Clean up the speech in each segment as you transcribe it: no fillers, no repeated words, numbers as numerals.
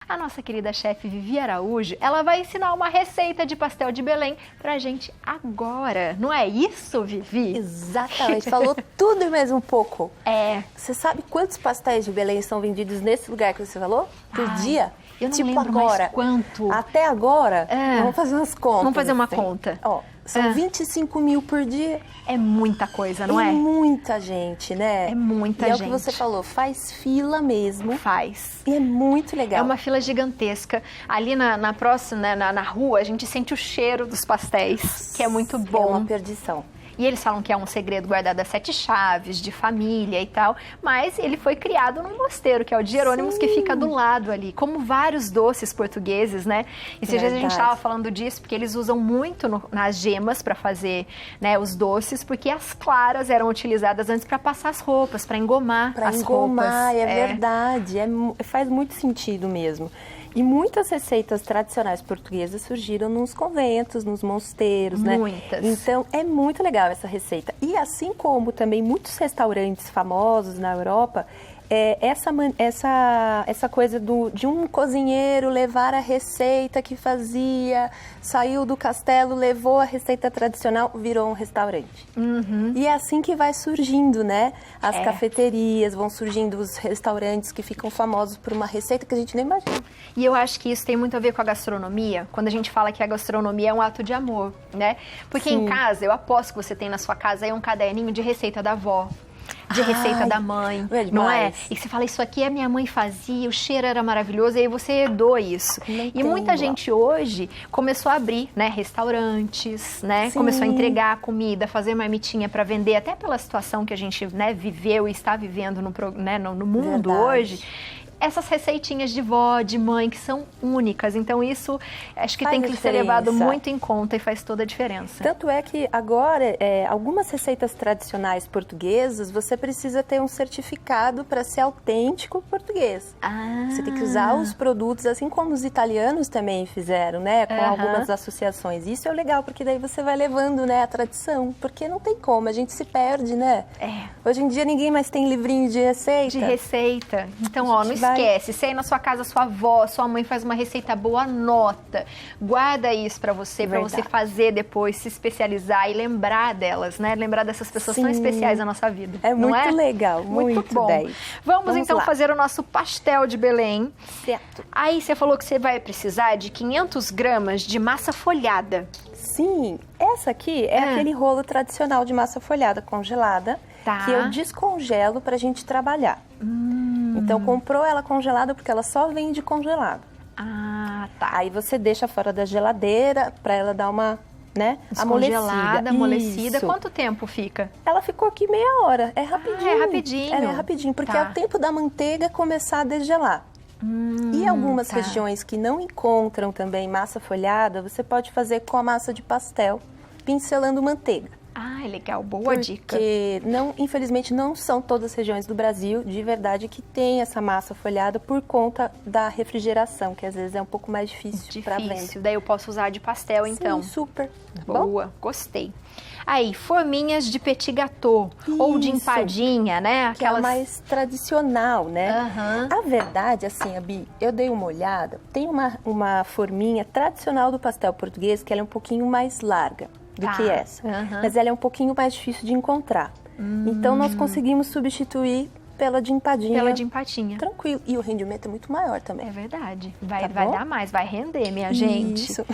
A nossa querida chefe Vivi Araújo, ela vai ensinar uma receita de pastel de Belém pra gente agora. Não é isso, Vivi? Exatamente, falou tudo e mais um pouco. É. Você sabe quantos pastéis de Belém são vendidos nesse lugar que você falou? Por dia? Eu não tipo lembro agora. mais quanto. Até agora, vamos fazer umas contas. Vamos fazer uma assim. conta. Ó, são 25 mil por dia. É muita coisa, não é? É muita gente, né? É muita gente. E é o que você falou, faz fila mesmo. Faz. E é muito legal. É uma fila gigantesca. Ali na próxima, né, na rua, a gente sente o cheiro dos pastéis, que é muito bom. É uma perdição. E eles falam que é um segredo guardado a 7 chaves, de família e tal, mas ele foi criado num mosteiro, que é o de Jerônimos, que fica do lado ali, como vários doces portugueses, né? E esses dias a gente estava falando disso, porque eles usam muito nas gemas para fazer, né, os doces, porque as claras eram utilizadas antes para passar as roupas, para engomar as roupas. É verdade, faz muito sentido mesmo. E muitas receitas tradicionais portuguesas surgiram nos conventos, nos mosteiros, né? Muitas. Então, é muito legal essa receita. E assim como também muitos restaurantes famosos na Europa, essa coisa de um cozinheiro levar a receita que fazia, saiu do castelo, levou a receita tradicional, virou um restaurante. Uhum. E é assim que vai surgindo, né? As cafeterias, vão surgindo os restaurantes que ficam famosos por uma receita que a gente nem imagina. E eu acho que isso tem muito a ver com a gastronomia, quando a gente fala que a gastronomia é um ato de amor, né? Porque em casa, eu aposto que você tem na sua casa aí um caderninho de receita da avó, de receita da mãe, não é? E você fala, isso aqui a minha mãe fazia, o cheiro era maravilhoso, e aí você herdou isso. E muita gente hoje começou a abrir, né, restaurantes, né? Sim. Começou a entregar comida, fazer marmitinha para vender, até pela situação que a gente, né, viveu e está vivendo no mundo hoje. Essas receitinhas de vó, de mãe, que são únicas. Então, isso acho que tem que ser levado muito em conta e faz toda a diferença. Tanto é que agora, algumas receitas tradicionais portuguesas, você precisa ter um certificado para ser autêntico português. Você tem que usar os produtos, assim como os italianos também fizeram, né? Com algumas associações. Isso é legal, porque daí você vai levando, né, a tradição. Porque não tem como, a gente se perde, né? Hoje em dia ninguém mais tem livrinho de receita. De receita. Então, ó, não esquece, se aí na sua casa sua avó, sua mãe faz uma receita boa, anota. Guarda isso pra você fazer depois, se especializar e lembrar delas, né? Lembrar dessas pessoas tão especiais na nossa vida. É muito legal, muito bom. 10. Vamos então lá fazer o nosso pastel de Belém. Certo. Aí você falou que você vai precisar de 500 gramas de massa folhada. Sim, essa aqui é aquele rolo tradicional de massa folhada congelada, que eu descongelo pra gente trabalhar. Então, comprou ela congelada porque ela só vende congelada. Aí você deixa fora da geladeira para ela dar uma, né, amolecida. Quanto tempo fica? Ela ficou aqui meia hora. É rapidinho. É rapidinho. É rapidinho, porque é o tempo da manteiga começar a desgelar. E algumas regiões que não encontram também massa folhada, você pode fazer com a massa de pastel, pincelando manteiga. Legal, boa dica. Porque, infelizmente, não são todas as regiões do Brasil, de verdade, que tem essa massa folhada por conta da refrigeração, que às vezes é um pouco mais difícil para venda. Daí eu posso usar de pastel, então. Sim, super. Boa, gostei. Aí, forminhas de petit gâteau, ou de empadinha, né? Que é a mais tradicional, né? A verdade, assim, Abi, eu dei uma olhada, tem uma forminha tradicional do pastel português, que ela é um pouquinho mais larga do que essa. Mas ela é um pouquinho mais difícil de encontrar. Então, nós conseguimos substituir pela de empadinha. Pela de empadinha. Tranquilo. E o rendimento é muito maior também. É verdade. Vai dar mais, vai render, minha gente. Isso.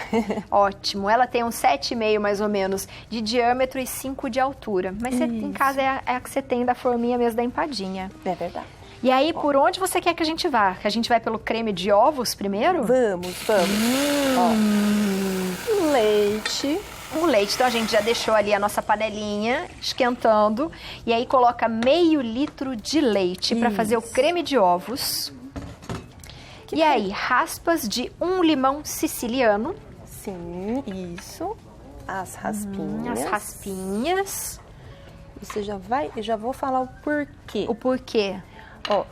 Ótimo. Ela tem uns 7,5 mais ou menos de diâmetro e 5 de altura. Mas você, em casa é a que você tem da forminha mesmo da empadinha. É verdade. E aí, por onde você quer que a gente vá? Que a gente vai pelo creme de ovos primeiro? Vamos. Ó, leite. O leite, então a gente já deixou ali a nossa panelinha esquentando. E aí coloca meio litro de leite para fazer o creme de ovos. E aí, raspas de um limão siciliano. Sim, isso. As raspinhas. As raspinhas. Você eu já vou falar o porquê. O porquê? Ó,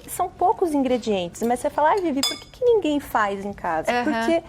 são poucos ingredientes, mas você fala, Vivi, por que ninguém faz em casa? Porque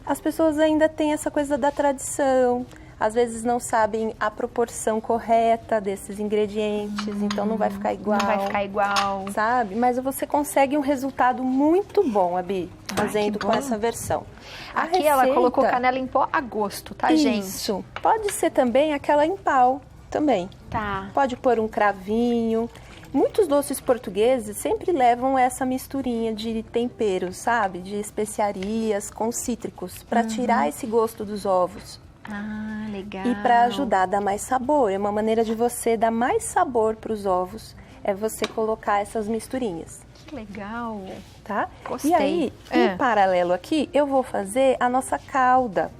as pessoas ainda têm essa coisa da tradição, às vezes não sabem a proporção correta desses ingredientes, então não vai ficar igual. Não vai ficar igual. Sabe? Mas você consegue um resultado muito bom, Abi, fazendo com essa versão. Aqui ela colocou canela em pó a gosto, tá, gente? Isso. Pode ser também aquela em pau, também. Tá. Pode pôr um cravinho. Muitos doces portugueses sempre levam essa misturinha de temperos, sabe? De especiarias com cítricos, para tirar esse gosto dos ovos. Ah, legal. E para ajudar a dar mais sabor. É uma maneira de você dar mais sabor para os ovos, é você colocar essas misturinhas. Que legal. Tá? Gostei. E aí, em paralelo aqui, eu vou fazer a nossa calda.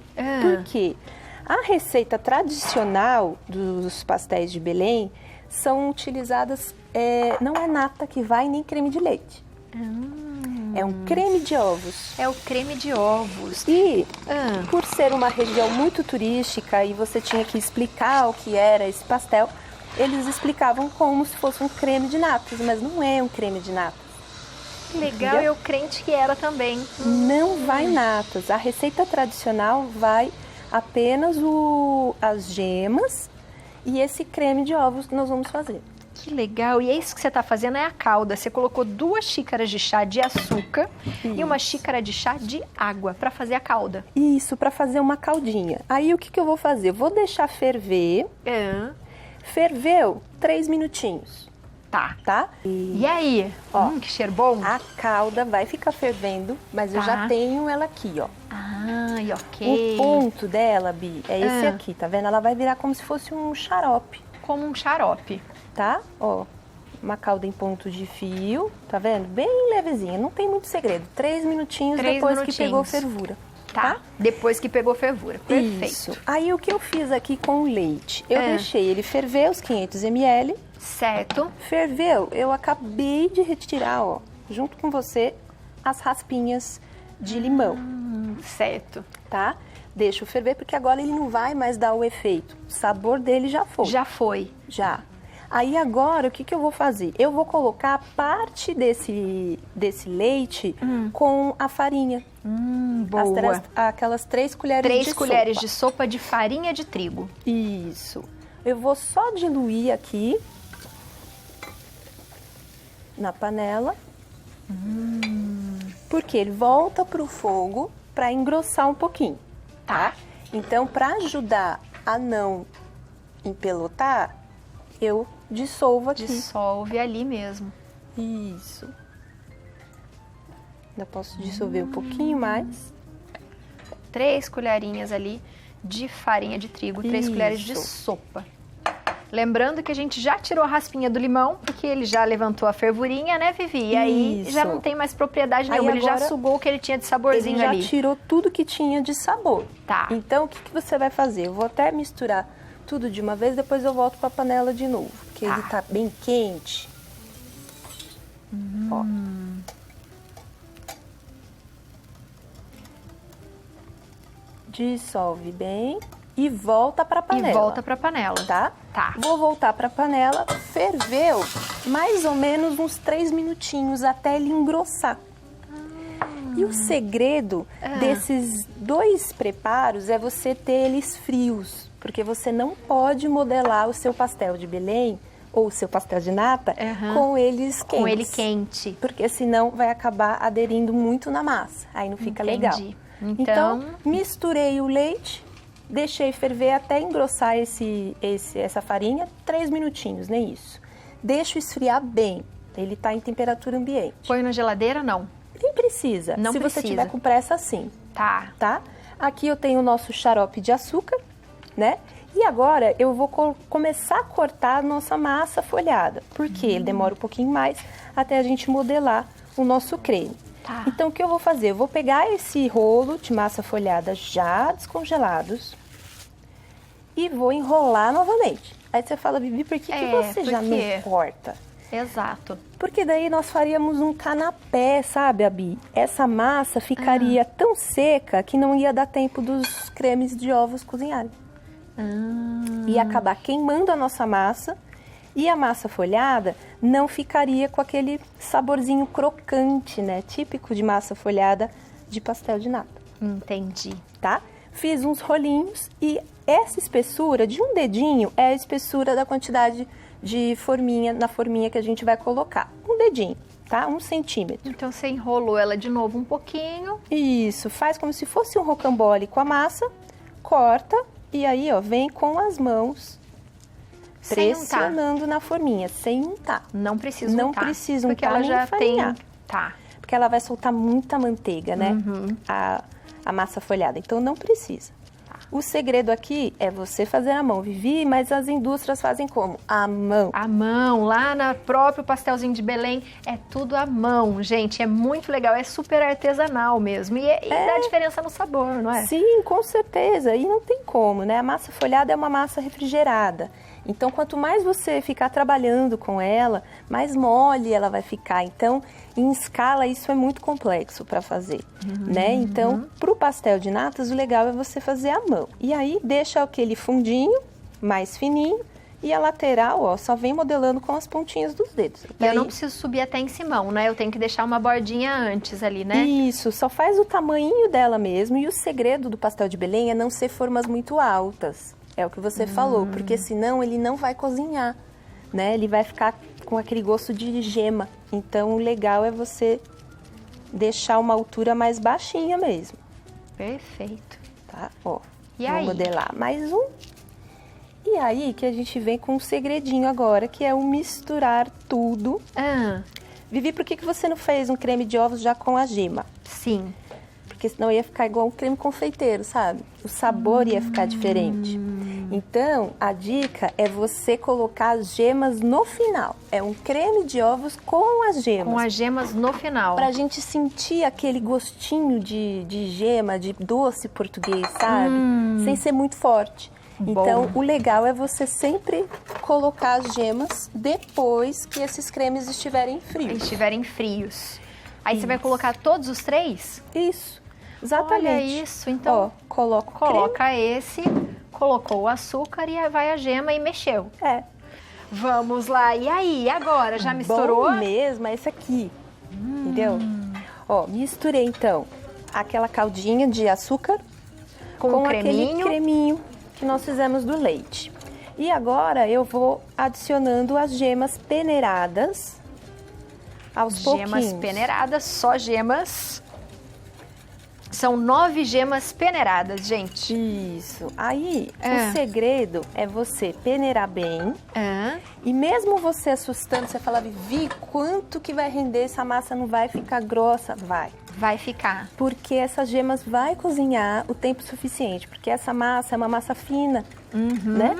Porque a receita tradicional dos pastéis de Belém são utilizadas, não é nata que vai, nem creme de leite. É um creme de ovos. É o creme de ovos. E, por ser uma região muito turística e você tinha que explicar o que era esse pastel, eles explicavam como se fosse um creme de natas, mas não é um creme de natas. Legal, eu crente que era também. Não vai natas. A receita tradicional vai apenas as gemas e esse creme de ovos que nós vamos fazer. Que legal. E é isso que você está fazendo, é a calda. Você colocou 2 xícaras de chá de açúcar e 1 xícara de chá de água para fazer a calda. Isso, para fazer uma caldinha. Aí o que eu vou fazer? Vou deixar ferver. Ferveu 3 minutinhos. Tá? E aí? Ó, que cheiro bom. A calda vai ficar fervendo, mas eu já tenho ela aqui, ó. Ai, ok. O ponto dela, Bi, é esse aqui, tá vendo? Ela vai virar como se fosse um xarope. Como um xarope. Tá? Ó, uma calda em ponto de fio, tá vendo? Bem levezinha, não tem muito segredo. 3 minutinhos depois que pegou fervura. Tá? Depois que pegou fervura. Perfeito. Isso. Aí o que eu fiz aqui com o leite? Eu deixei ele ferver os 500 ml. Certo. Ferveu, eu acabei de retirar, ó, junto com você, as raspinhas de limão. Certo. Tá? Deixa eu ferver, porque agora ele não vai mais dar o efeito. O sabor dele já foi. Já foi. Já. Aí agora, o que eu vou fazer? Eu vou colocar parte desse leite com a farinha. Boa. Aquelas 3 colheres de sopa. 3 colheres de sopa de farinha de trigo. Isso. Eu vou só diluir aqui na panela. Porque ele volta pro fogo para engrossar um pouquinho. Tá? Então, para ajudar a não empelotar, eu dissolvo aqui. Dissolve ali mesmo. Isso. Ainda posso dissolver um pouquinho mais. 3 colherinhas ali de farinha de trigo, 3 colheres de sopa. Lembrando que a gente já tirou a raspinha do limão, porque ele já levantou a fervurinha, né, Vivi? E aí já não tem mais propriedade nenhuma, ele já sugou o que ele tinha de saborzinho ali. Ele já tirou tudo que tinha de sabor. Tá. Então, o que você vai fazer? Eu vou até misturar tudo de uma vez, depois eu volto para a panela de novo, porque ele tá bem quente. Ó. Dissolve bem e volta para a panela. E volta para a panela. Tá? Tá. Vou voltar para a panela. Ferveu mais ou menos uns 3 minutinhos até ele engrossar. E o segredo desses 2 preparos é você ter eles frios, porque você não pode modelar o seu pastel de Belém ou o seu pastel de nata com eles quentes. Com ele quente. Porque senão vai acabar aderindo muito na massa, aí não fica legal. Então, misturei o leite, deixei ferver até engrossar essa farinha, 3 minutinhos, nem isso. Deixo esfriar bem, ele está em temperatura ambiente. Põe na geladeira, não? Nem precisa. Não precisa. Se você tiver com pressa, sim. Tá. Aqui eu tenho o nosso xarope de açúcar, né? E agora eu vou começar a cortar a nossa massa folhada, porque ele demora um pouquinho mais até a gente modelar o nosso creme. Tá. Então, o que eu vou fazer? Eu vou pegar esse rolo de massa folhada já descongelados e vou enrolar novamente. Aí você fala, Bibi, por que você já não corta? Exato. Porque daí nós faríamos um canapé, sabe, Abi? Essa massa ficaria tão seca que não ia dar tempo dos cremes de ovos cozinharem. Ia acabar queimando a nossa massa e a massa folhada não ficaria com aquele saborzinho crocante, né? Típico de massa folhada de pastel de nata. Entendi. Tá? fiz uns rolinhos e essa espessura de um dedinho é a espessura da quantidade de forminha, na forminha que a gente vai colocar. Um dedinho, tá? 1 centímetro. Então você enrolou ela de novo um pouquinho. Isso, faz como se fosse um rocambole com a massa, corta e aí, ó, vem com as mãos pressionando na forminha, sem untar. Não precisa untar. Não precisa untar, porque ela já farinhar. Tá. Porque ela vai soltar muita manteiga, né? A massa folhada, então não precisa. O segredo aqui é você fazer à mão, Vivi, mas as indústrias fazem como? À mão. À mão, lá no próprio pastelzinho de Belém, é tudo à mão, gente. É muito legal, é super artesanal mesmo. E dá diferença no sabor, não é? Sim, com certeza. E não tem como, né? A massa folhada é uma massa refrigerada. Então, quanto mais você ficar trabalhando com ela, mais mole ela vai ficar. Então, em escala, isso é muito complexo para fazer, né? Então, para o pastel de natas, o legal é você fazer à mão. E aí, deixa aquele fundinho mais fininho e a lateral, ó, só vem modelando com as pontinhas dos dedos. E eu não preciso subir até em cima, né? Eu tenho que deixar uma bordinha antes ali, né? Isso, só faz o tamanhinho dela mesmo. E o segredo do pastel de Belém é não ser formas muito altas. É o que você falou, porque senão ele não vai cozinhar, né? Ele vai ficar com aquele gosto de gema. Então, o legal é você deixar uma altura mais baixinha mesmo. Perfeito. Tá? Ó, e vou aí? modelar mais um. E aí que a gente vem com um segredinho agora, que é o misturar tudo. Vivi, por que você não fez um creme de ovos já com a gema? Sim. Porque senão ia ficar igual um creme confeiteiro, sabe? O sabor ia ficar diferente. Então, a dica é você colocar as gemas no final. É um creme de ovos com as gemas. Com as gemas no final. Pra gente sentir aquele gostinho de gema, de doce português, sabe? Sem ser muito forte. Então, o legal é você sempre colocar as gemas depois que esses cremes estiverem frios. Estiverem frios. Aí você vai colocar todos os 3? Isso. Exatamente. Olha isso, então. Ó, coloca esse, colocou o açúcar e vai a gema e mexeu. Vamos lá. E aí, agora? Já misturou? Bom mesmo é esse aqui. Entendeu? Ó, misturei então aquela caldinha de açúcar com aquele creminho que nós fizemos do leite. E agora eu vou adicionando as gemas peneiradas aos pouquinhos. Gemas peneiradas, só gemas. São 9 gemas peneiradas, gente. Isso. Aí, o segredo é você peneirar bem. E mesmo você assustando, você fala, Vivi, quanto que vai render? Essa massa não vai ficar grossa? Vai ficar. Porque essas gemas vai cozinhar o tempo suficiente. Porque essa massa é uma massa fina, né?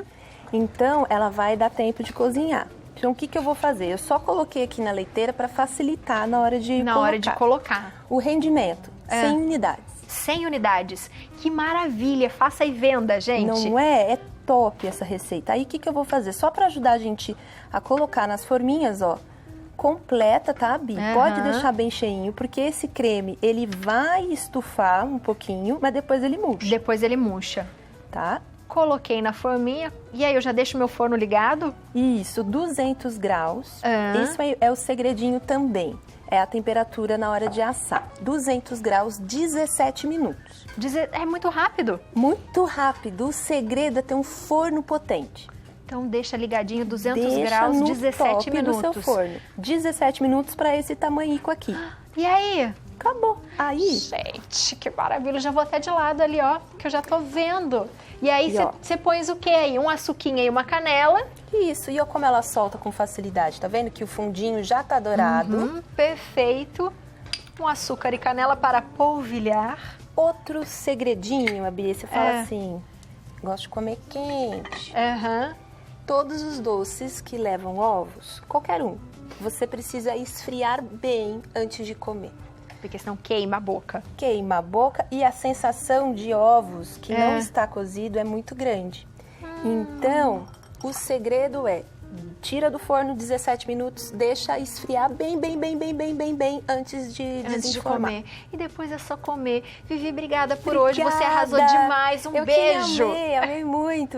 Então, ela vai dar tempo de cozinhar. Então, o que eu vou fazer? Eu só coloquei aqui na leiteira para facilitar na hora de colocar. O rendimento, 100 unidades. 100 unidades. Que maravilha! Faça e venda, gente. Não é? É top essa receita. Aí, o que eu vou fazer? Só para ajudar a gente a colocar nas forminhas, ó, completa, tá, Bi? Pode deixar bem cheinho, porque esse creme, ele vai estufar um pouquinho, mas depois ele murcha. Tá? Coloquei na forminha. E aí, eu já deixo meu forno ligado? Isso, 200 graus. Isso aí é o segredinho também. É a temperatura na hora de assar. 200 graus, 17 minutos. É muito rápido? Muito rápido. O segredo é ter um forno potente. Então, deixa ligadinho 200 graus, 17 minutos. Do seu forno. 17 minutos para esse tamanhico aqui. E aí? Acabou. Aí... Gente, que maravilha. Eu já vou até de lado ali, ó, que eu já tô vendo. E aí, você põe o quê aí? Um açuquinha e uma canela. Isso. E olha como ela solta com facilidade. Tá vendo que o fundinho já tá dourado? Perfeito. Um açúcar e canela para polvilhar. Outro segredinho, Abi, você fala assim, gosto de comer quente. Todos os doces que levam ovos, qualquer um, você precisa esfriar bem antes de comer. Porque senão queima a boca. Queima a boca e a sensação de ovos que não está cozido é muito grande. Então, o segredo é, tira do forno 17 minutos, deixa esfriar bem antes de comer. E depois é só comer. Vivi, obrigada por hoje. Você arrasou demais. Um beijo. Amei muito.